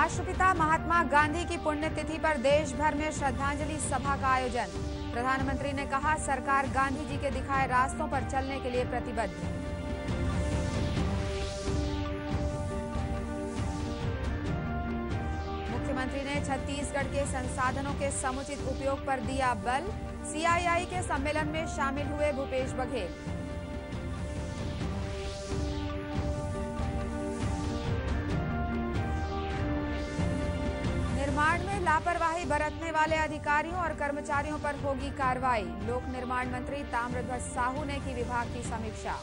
राष्ट्रपिता महात्मा गांधी की पुण्यतिथि पर देश भर में श्रद्धांजलि सभा का आयोजन। प्रधानमंत्री ने कहा, सरकार गांधी जी के दिखाए रास्तों पर चलने के लिए प्रतिबद्ध। मुख्यमंत्री ने छत्तीसगढ़ के संसाधनों के समुचित उपयोग पर दिया बल। सीआईआई के सम्मेलन में शामिल हुए भूपेश बघेल। निर्माण में लापरवाही बरतने वाले अधिकारियों और कर्मचारियों पर होगी कार्रवाई। लोक निर्माण मंत्री ताम्रध्वज साहू ने की विभाग की समीक्षा।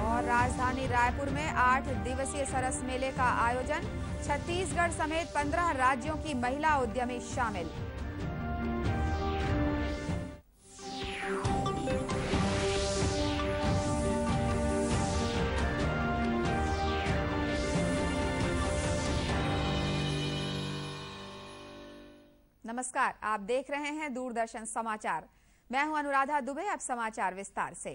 और राजधानी रायपुर में 8 दिवसीय सरस मेले का आयोजन। छत्तीसगढ़ समेत 15 राज्यों की महिला उद्यमी शामिल। नमस्कार, आप देख रहे हैं दूरदर्शन समाचार। मैं हूं अनुराधा दुबे। अब समाचार विस्तार से।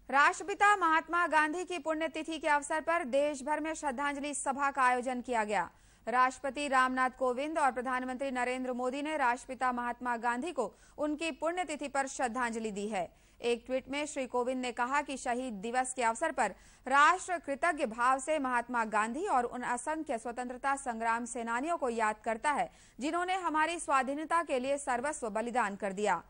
राष्ट्रपिता महात्मा गांधी की पुण्यतिथि के अवसर पर देश भर में श्रद्धांजलि सभा का आयोजन किया गया। राष्ट्रपति रामनाथ कोविंद और प्रधानमंत्री नरेंद्र मोदी ने राष्ट्रपिता महात्मा गांधी को उनकी पुण्यतिथि पर श्रद्धांजलि दी है। एक ट्वीट में श्री कोविंद ने कहा कि शहीद दिवस के अवसर पर राष्ट्र कृतज्ञ भाव से महात्मा गांधी और उन असंख्य स्वतंत्रता संग्राम सेनानियों को याद करता है जिन्होंने हमारी स्वाधीनता के लिए सर्वस्व बलिदान कर दिया।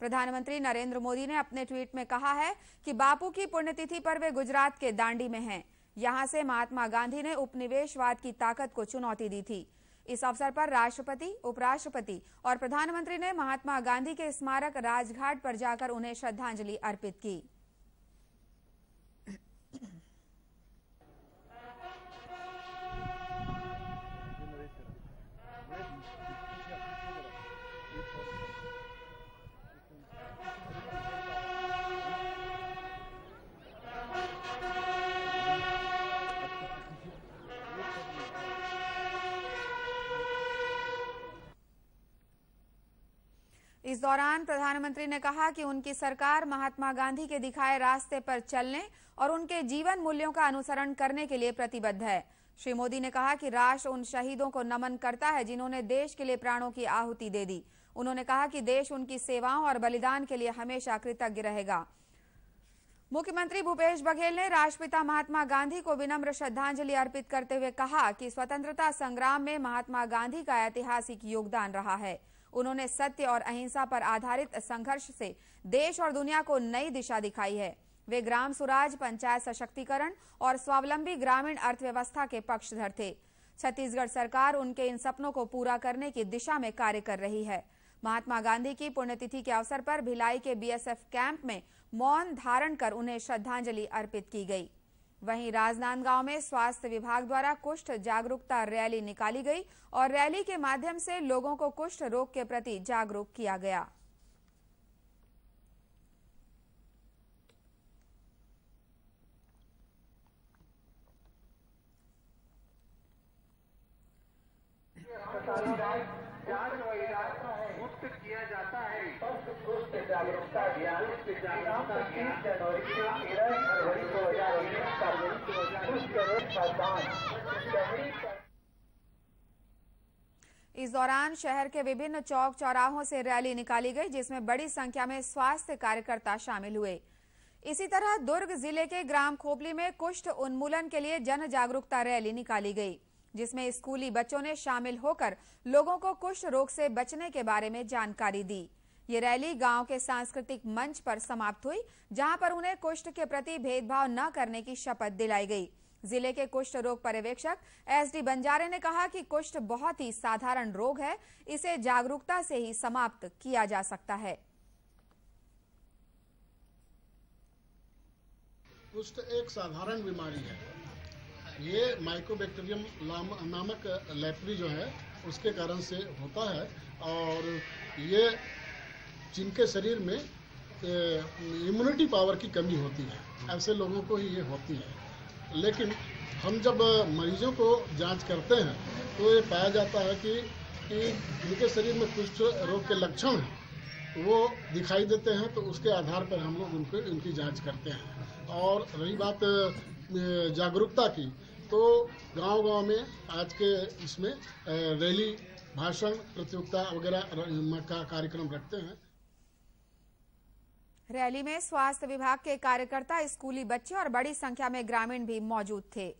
प्रधानमंत्री नरेंद्र मोदी ने अपने ट्वीट में कहा है कि बापू की पुण्यतिथि पर वे गुजरात के दांडी में हैं। यहां से महात्मा गांधी ने उपनिवेशवाद की ताकत को चुनौती दी थी। इस अवसर पर राष्ट्रपति, उपराष्ट्रपति और प्रधानमंत्री ने महात्मा गांधी के स्मारक राजघाट पर जाकर उन्हें श्रद्धांजलि अर्पित की। इस दौरान प्रधानमंत्री ने कहा कि उनकी सरकार महात्मा गांधी के दिखाए रास्ते पर चलने और उनके जीवन मूल्यों का अनुसरण करने के लिए प्रतिबद्ध है। श्री मोदी ने कहा कि राष्ट्र उन शहीदों को नमन करता है जिन्होंने देश के लिए प्राणों की आहुति दे दी। उन्होंने कहा कि देश उनकी सेवाओं और बलिदान के लिए हमेशा कृतज्ञ रहेगा। मुख्यमंत्री भूपेश बघेल ने राष्ट्रपिता महात्मा गांधी को विनम्र श्रद्धांजलि अर्पित करते हुए कहा कि स्वतंत्रता संग्राम में महात्मा गांधी का ऐतिहासिक योगदान रहा है। उन्होंने सत्य और अहिंसा पर आधारित संघर्ष से देश और दुनिया को नई दिशा दिखाई है। वे ग्राम स्वराज, पंचायत सशक्तिकरण और स्वावलंबी ग्रामीण अर्थव्यवस्था के पक्षधर थे। छत्तीसगढ़ सरकार उनके इन सपनों को पूरा करने की दिशा में कार्य कर रही है। महात्मा गांधी की पुण्यतिथि के अवसर पर भिलाई के बीएसएफ कैंप में मौन धारण कर उन्हें श्रद्धांजलि अर्पित की गई। वहीं राजनांदगांव में स्वास्थ्य विभाग द्वारा कुष्ठ जागरूकता रैली निकाली गई और रैली के माध्यम से लोगों को कुष्ठ रोग के प्रति जागरूक किया गया। मुक्त किया जाता है। कुष्ठ जागरूकता अभियान 30 जनवरी से 13 फरवरी 2019 तक। इस दौरान शहर के विभिन्न चौक चौराहों से रैली निकाली गई, जिसमें बड़ी संख्या में स्वास्थ्य कार्यकर्ता शामिल हुए। इसी तरह दुर्ग जिले के ग्राम खोपली में कुष्ठ उन्मूलन के लिए जन जागरूकता रैली निकाली गई, जिसमें स्कूली बच्चों ने शामिल होकर लोगों को कुष्ठ रोग से बचने के बारे में जानकारी दी। ये रैली गांव के सांस्कृतिक मंच पर समाप्त हुई, जहां पर उन्हें कुष्ठ के प्रति भेदभाव न करने की शपथ दिलाई गई। जिले के कुष्ठ रोग पर्यवेक्षक एसडी बंजारे ने कहा कि कुष्ठ बहुत ही साधारण रोग है, इसे जागरूकता से ही समाप्त किया जा सकता है। कुष्ठ एक साधारण बीमारी है। ये माइकोबैक्टीरियम नामक लेप्री जो है उसके कारण से होता है और ये जिनके शरीर में इम्यूनिटी पावर की कमी होती है, ऐसे लोगों को ही ये होती है। लेकिन हम जब मरीजों को जांच करते हैं तो ये पाया जाता है कि जिनके शरीर में कुष्ठ रोग के लक्षण हैं वो दिखाई देते हैं तो उसके आधार पर हम लोग उनकी जांच करते हैं। और रही बात जागरूकता की, तो गांव-गांव में आज के इसमें रैली, भाषण प्रतियोगिता वगैरह का कार्यक्रम रखते हैं। रैली में स्वास्थ्य विभाग के कार्यकर्ता, स्कूली बच्चे और बड़ी संख्या में ग्रामीण भी मौजूद थे।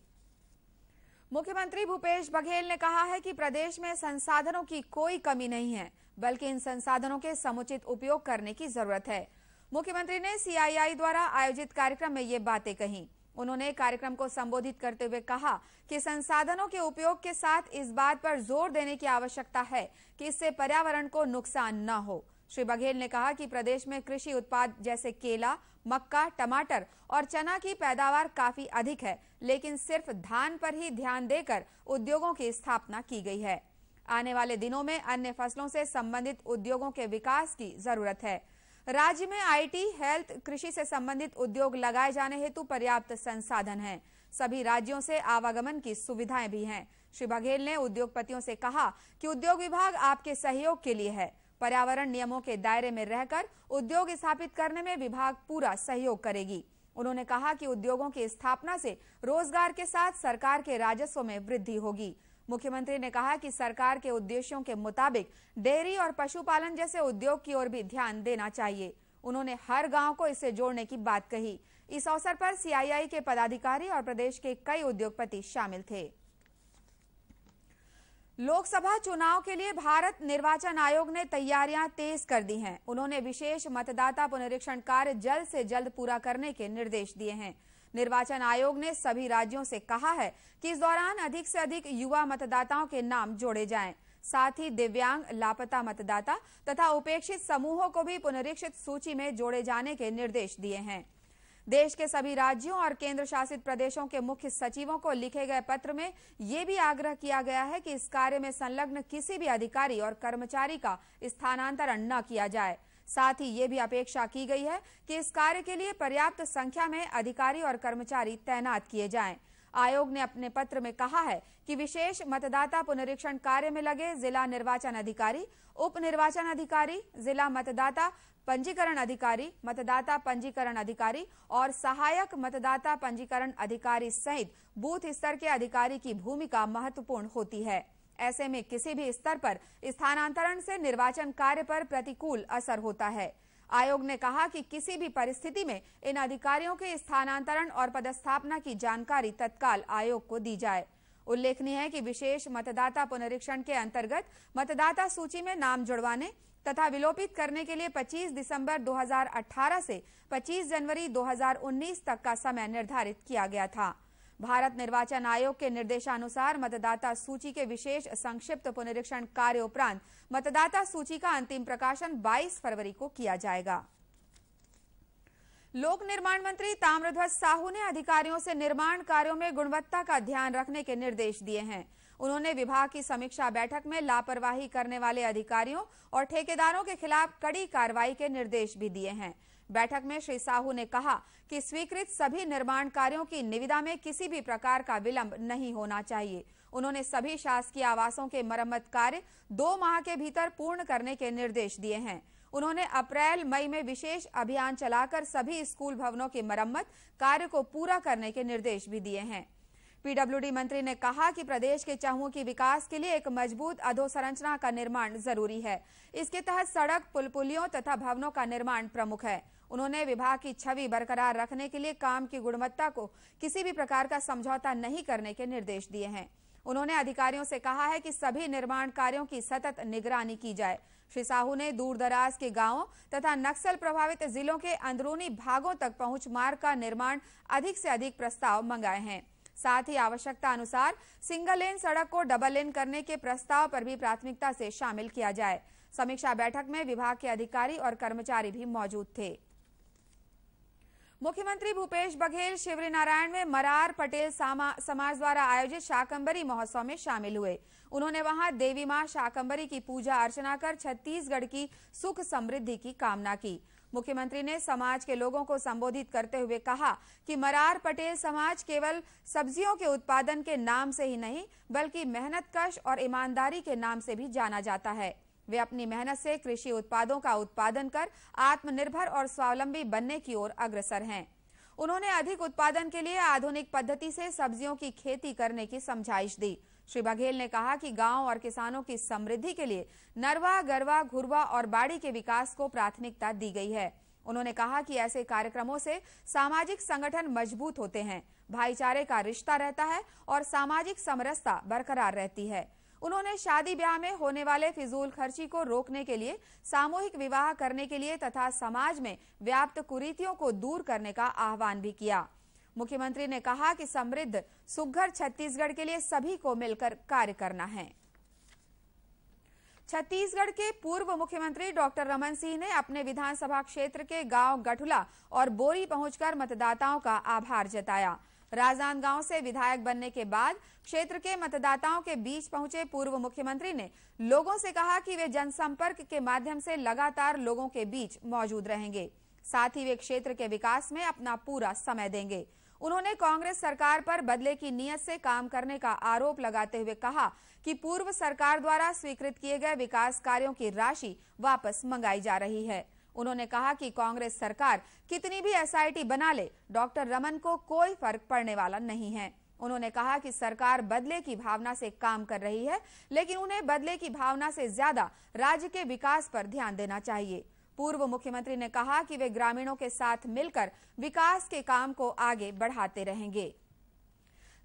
मुख्यमंत्री भूपेश बघेल ने कहा है कि प्रदेश में संसाधनों की कोई कमी नहीं है, बल्कि इन संसाधनों के समुचित उपयोग करने की जरूरत है। मुख्यमंत्री ने CII द्वारा आयोजित कार्यक्रम में ये बातें कही। उन्होंने कार्यक्रम को संबोधित करते हुए कहा कि संसाधनों के उपयोग के साथ इस बात पर जोर देने की आवश्यकता है कि इससे पर्यावरण को नुकसान न हो। श्री बघेल ने कहा कि प्रदेश में कृषि उत्पाद जैसे केला, मक्का, टमाटर और चना की पैदावार काफी अधिक है, लेकिन सिर्फ धान पर ही ध्यान देकर उद्योगों की स्थापना की गई है। आने वाले दिनों में अन्य फसलों से संबंधित उद्योगों के विकास की जरूरत है। राज्य में IT, हेल्थ, कृषि से संबंधित उद्योग लगाए जाने हेतु पर्याप्त संसाधन हैं। सभी राज्यों से आवागमन की सुविधाएं भी हैं। श्री बघेल ने उद्योगपतियों से कहा कि उद्योग विभाग आपके सहयोग के लिए है। पर्यावरण नियमों के दायरे में रहकर उद्योग स्थापित करने में विभाग पूरा सहयोग करेगी। उन्होंने कहा कि उद्योगों की स्थापना से रोजगार के साथ सरकार के राजस्व में वृद्धि होगी। मुख्यमंत्री ने कहा कि सरकार के उद्देश्यों के मुताबिक डेयरी और पशुपालन जैसे उद्योग की ओर भी ध्यान देना चाहिए। उन्होंने हर गांव को इससे जोड़ने की बात कही। इस अवसर पर CII के पदाधिकारी और प्रदेश के कई उद्योगपति शामिल थे। लोकसभा चुनाव के लिए भारत निर्वाचन आयोग ने तैयारियां तेज कर दी हैं। उन्होंने विशेष मतदाता पुनरीक्षण कार्य जल्द से जल्द पूरा करने के निर्देश दिए हैं। निर्वाचन आयोग ने सभी राज्यों से कहा है कि इस दौरान अधिक से अधिक युवा मतदाताओं के नाम जोड़े जाएं। साथ ही दिव्यांग, लापता मतदाता तथा उपेक्षित समूहों को भी पुनरीक्षित सूची में जोड़े जाने के निर्देश दिए हैं। देश के सभी राज्यों और केंद्र शासित प्रदेशों के मुख्य सचिवों को लिखे गए पत्र में ये भी आग्रह किया गया है कि इस कार्य में संलग्न किसी भी अधिकारी और कर्मचारी का स्थानांतरण न किया जाए। साथ ही ये भी अपेक्षा की गई है कि इस कार्य के लिए पर्याप्त संख्या में अधिकारी और कर्मचारी तैनात किए जाएं। आयोग ने अपने पत्र में कहा है कि विशेष मतदाता पुनरीक्षण कार्य में लगे जिला निर्वाचन अधिकारी, उप निर्वाचन अधिकारी, जिला मतदाता पंजीकरण अधिकारी, मतदाता पंजीकरण अधिकारी और सहायक मतदाता पंजीकरण अधिकारी सहित बूथ स्तर के अधिकारी की भूमिका महत्वपूर्ण होती है। ऐसे में किसी भी स्तर पर स्थानांतरण से निर्वाचन कार्य पर प्रतिकूल असर होता है। आयोग ने कहा कि किसी भी परिस्थिति में इन अधिकारियों के स्थानांतरण और पदस्थापना की जानकारी तत्काल आयोग को दी जाए। उल्लेखनीय है कि विशेष मतदाता पुनरीक्षण के अंतर्गत मतदाता सूची में नाम जुड़वाने तथा विलोपित करने के लिए 25 दिसंबर 2018 से 25 जनवरी 2019 तक का समय निर्धारित किया गया था। भारत निर्वाचन आयोग के निर्देशानुसार मतदाता सूची के विशेष संक्षिप्त पुनरीक्षण कार्य उपरांत मतदाता सूची का अंतिम प्रकाशन 22 फरवरी को किया जाएगा। लोक निर्माण मंत्री ताम्रध्वज साहू ने अधिकारियों से निर्माण कार्यों में गुणवत्ता का ध्यान रखने के निर्देश दिए हैं। उन्होंने विभाग की समीक्षा बैठक में लापरवाही करने वाले अधिकारियों और ठेकेदारों के खिलाफ कड़ी कार्रवाई के निर्देश भी दिए हैं। बैठक में श्री साहू ने कहा कि स्वीकृत सभी निर्माण कार्यों की निविदा में किसी भी प्रकार का विलंब नहीं होना चाहिए। उन्होंने सभी शासकीय आवासों के मरम्मत कार्य 2 माह के भीतर पूर्ण करने के निर्देश दिए हैं। उन्होंने अप्रैल-मई में विशेष अभियान चलाकर सभी स्कूल भवनों की मरम्मत कार्य को पूरा करने के निर्देश भी दिए हैं। PWD मंत्री ने कहा कि प्रदेश के चहुमुखी विकास के लिए एक मजबूत अधोसंरचना का निर्माण जरूरी है। इसके तहत सड़क, पुल पुलियों तथा भवनों का निर्माण प्रमुख है। उन्होंने विभाग की छवि बरकरार रखने के लिए काम की गुणवत्ता को किसी भी प्रकार का समझौता नहीं करने के निर्देश दिए हैं। उन्होंने अधिकारियों से कहा है कि सभी निर्माण कार्यों की सतत निगरानी की जाए। श्री साहू ने दूर दराज के गांवों तथा नक्सल प्रभावित जिलों के अंदरूनी भागों तक पहुंच मार्ग का निर्माण अधिक से अधिक प्रस्ताव मंगाए हैं। साथ ही आवश्यकता अनुसार सिंगल लेन सड़क को डबल लेन करने के प्रस्ताव पर भी प्राथमिकता से शामिल किया जाए। समीक्षा बैठक में विभाग के अधिकारी और कर्मचारी भी मौजूद थे। मुख्यमंत्री भूपेश बघेल शिवरीनारायण में मरार पटेल समाज द्वारा आयोजित शाकंभरी महोत्सव में शामिल हुए। उन्होंने वहां देवी मां शाकंभरी की पूजा अर्चना कर छत्तीसगढ़ की सुख समृद्धि की कामना की। मुख्यमंत्री ने समाज के लोगों को संबोधित करते हुए कहा कि मरार पटेल समाज केवल सब्जियों के उत्पादन के नाम से ही नहीं बल्कि मेहनतकश और ईमानदारी के नाम से भी जाना जाता है। वे अपनी मेहनत से कृषि उत्पादों का उत्पादन कर आत्मनिर्भर और स्वावलंबी बनने की ओर अग्रसर हैं। उन्होंने अधिक उत्पादन के लिए आधुनिक पद्धति से सब्जियों की खेती करने की समझाइश दी। श्री बघेल ने कहा कि गांव और किसानों की समृद्धि के लिए नरवा, गरवा, घुरवा और बाड़ी के विकास को प्राथमिकता दी गई है। उन्होंने कहा कि ऐसे कार्यक्रमों से सामाजिक संगठन मजबूत होते हैं, भाईचारे का रिश्ता रहता है और सामाजिक समरसता बरकरार रहती है। उन्होंने शादी ब्याह में होने वाले फिजूल खर्ची को रोकने के लिए, सामूहिक विवाह करने के लिए तथा समाज में व्याप्त कुरीतियों को दूर करने का आह्वान भी किया। मुख्यमंत्री ने कहा कि समृद्ध सुघ्घर छत्तीसगढ़ के लिए सभी को मिलकर कार्य करना है। छत्तीसगढ़ के पूर्व मुख्यमंत्री डॉक्टर रमन सिंह ने अपने विधानसभा क्षेत्र के गांव गठुला और बोरी पहुंचकर मतदाताओं का आभार जताया। राजनांदगांव से विधायक बनने के बाद क्षेत्र के मतदाताओं के बीच पहुंचे पूर्व मुख्यमंत्री ने लोगों से कहा कि वे जनसंपर्क के माध्यम से लगातार लोगों के बीच मौजूद रहेंगे। साथ ही वे क्षेत्र के विकास में अपना पूरा समय देंगे। उन्होंने कांग्रेस सरकार पर बदले की नीयत से काम करने का आरोप लगाते हुए कहा कि पूर्व सरकार द्वारा स्वीकृत किए गए विकास कार्यों की राशि वापस मंगाई जा रही है। उन्होंने कहा कि कांग्रेस सरकार कितनी भी एसआईटी बना ले, डॉक्टर रमन को कोई फर्क पड़ने वाला नहीं है। उन्होंने कहा कि सरकार बदले की भावना से काम कर रही है, लेकिन उन्हें बदले की भावना से ज्यादा राज्य के विकास पर ध्यान देना चाहिए। पूर्व मुख्यमंत्री ने कहा कि वे ग्रामीणों के साथ मिलकर विकास के काम को आगे बढ़ाते रहेंगे।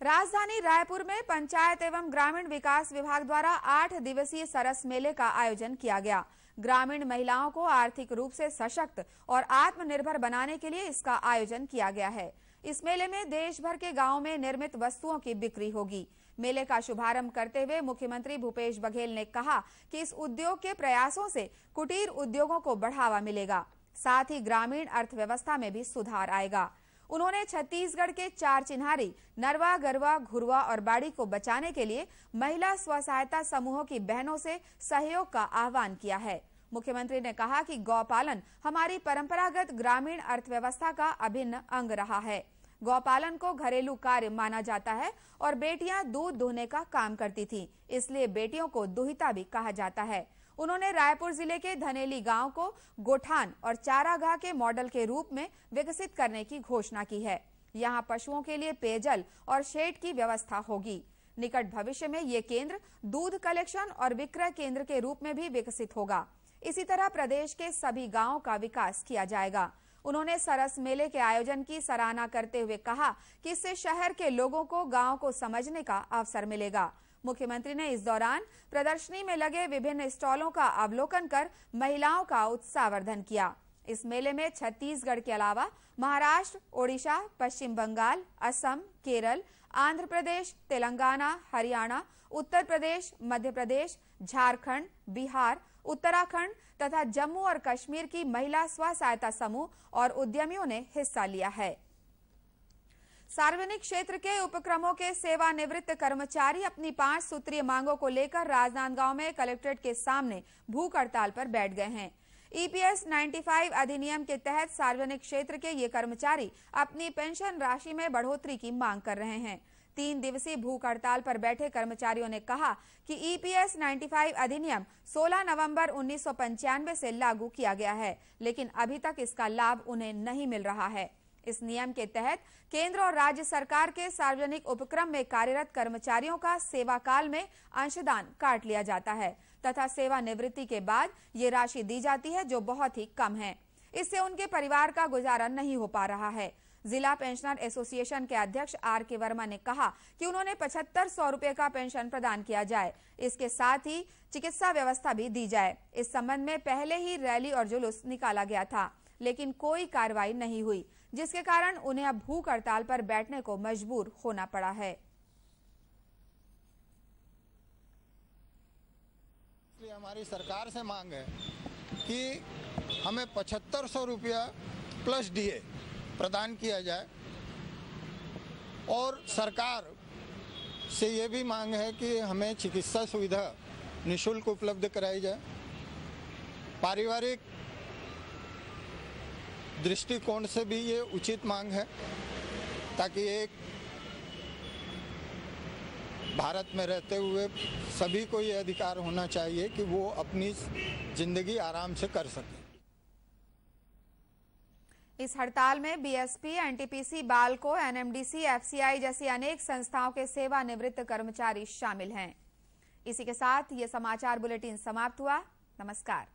राजधानी रायपुर में पंचायत एवं ग्रामीण विकास विभाग द्वारा 8 दिवसीय सरस मेले का आयोजन किया गया। ग्रामीण महिलाओं को आर्थिक रूप से सशक्त और आत्मनिर्भर बनाने के लिए इसका आयोजन किया गया है। इस मेले में देश भर के गांवों में निर्मित वस्तुओं की बिक्री होगी। मेले का शुभारंभ करते हुए मुख्यमंत्री भूपेश बघेल ने कहा कि इस उद्योग के प्रयासों से कुटीर उद्योगों को बढ़ावा मिलेगा, साथ ही ग्रामीण अर्थव्यवस्था में भी सुधार आएगा। उन्होंने छत्तीसगढ़ के 4 चिन्हारी नरवा, गरवा, घुरवा और बाड़ी को बचाने के लिए महिला स्व सहायता समूहों की बहनों से सहयोग का आह्वान किया है। मुख्यमंत्री ने कहा कि गौपालन हमारी परंपरागत ग्रामीण अर्थव्यवस्था का अभिन्न अंग रहा है। गौपालन को घरेलू कार्य माना जाता है और बेटियां दूध दुहने का काम करती थीं, इसलिए बेटियों को दुहिता भी कहा जाता है। उन्होंने रायपुर जिले के धनेली गांव को गोठान और चारागाह के मॉडल के रूप में विकसित करने की घोषणा की है। यहां पशुओं के लिए पेयजल और शेड की व्यवस्था होगी। निकट भविष्य में ये केंद्र दूध कलेक्शन और विक्रय केंद्र के रूप में भी विकसित होगा। इसी तरह प्रदेश के सभी गांवों का विकास किया जाएगा। उन्होंने सरस मेले के आयोजन की सराहना करते हुए कहा कि इससे शहर के लोगों को गांव को समझने का अवसर मिलेगा। मुख्यमंत्री ने इस दौरान प्रदर्शनी में लगे विभिन्न स्टॉलों का अवलोकन कर महिलाओं का उत्साहवर्धन किया। इस मेले में छत्तीसगढ़ के अलावा महाराष्ट्र, ओडिशा, पश्चिम बंगाल, असम, केरल, आंध्र प्रदेश, तेलंगाना, हरियाणा, उत्तर प्रदेश, मध्य प्रदेश, झारखंड, बिहार, उत्तराखंड तथा जम्मू और कश्मीर की महिला स्व सहायता समूह और उद्यमियों ने हिस्सा लिया है। सार्वजनिक क्षेत्र के उपक्रमों के सेवानिवृत्त कर्मचारी अपनी 5 सूत्रीय मांगों को लेकर राजनांदगांव में कलेक्ट्रेट के सामने भूख हड़ताल पर बैठ गए हैं। ईपीएस 95 अधिनियम के तहत सार्वजनिक क्षेत्र के ये कर्मचारी अपनी पेंशन राशि में बढ़ोतरी की मांग कर रहे हैं। 3 दिवसीय भूख हड़ताल पर बैठे कर्मचारियों ने कहा कि ईपीएस 95 अधिनियम 16 नवंबर 1995 से लागू किया गया है, लेकिन अभी तक इसका लाभ उन्हें नहीं मिल रहा है। इस नियम के तहत केंद्र और राज्य सरकार के सार्वजनिक उपक्रम में कार्यरत कर्मचारियों का सेवा काल में अंशदान काट लिया जाता है तथा सेवानिवृत्ति के बाद ये राशि दी जाती है, जो बहुत ही कम है। इससे उनके परिवार का गुजारा नहीं हो पा रहा है। जिला पेंशनर एसोसिएशन के अध्यक्ष आर.के. वर्मा ने कहा कि उन्होंने 7500 रुपए का पेंशन प्रदान किया जाए, इसके साथ ही चिकित्सा व्यवस्था भी दी जाए। इस संबंध में पहले ही रैली और जुलूस निकाला गया था, लेकिन कोई कार्रवाई नहीं हुई, जिसके कारण उन्हें अब भूख हड़ताल पर बैठने को मजबूर होना पड़ा है। इसलिए हमारी सरकार से मांग है कि हमें 7500 रुपया प्लस डीए प्रदान किया जाए और सरकार से ये भी मांग है कि हमें चिकित्सा सुविधा निःशुल्क उपलब्ध कराई जाए। पारिवारिक दृष्टिकोण से भी ये उचित मांग है, ताकि एक भारत में रहते हुए सभी को ये अधिकार होना चाहिए कि वो अपनी जिंदगी आराम से कर सकें। इस हड़ताल में BSP, NTPC, Balco, NMDC, FCI जैसी अनेक संस्थाओं के सेवानिवृत्त कर्मचारी शामिल हैं। इसी के साथ ये समाचार बुलेटिन समाप्त हुआ। नमस्कार।